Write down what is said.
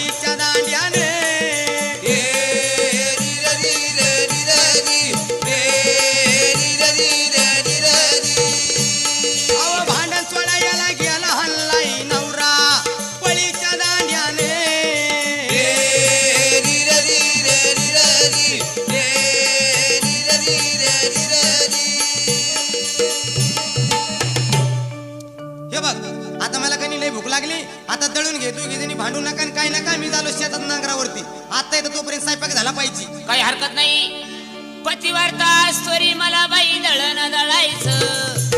पळीच्या दांड्याने भांडण सोडायला गेला हल्लाई नवरा पळीच्या दांड्याने हे बघ आता मला काही लय भूक लागली आता दळून घेतो की भांडू नका आणि काय नका मी झालो शेतात नांगरावरती आता येतो तोपर्यंत स्वयंपाक झाला पाहिजे काही हरकत नाही पतिवार्ता स्वरी मला बाई दळण दळायचं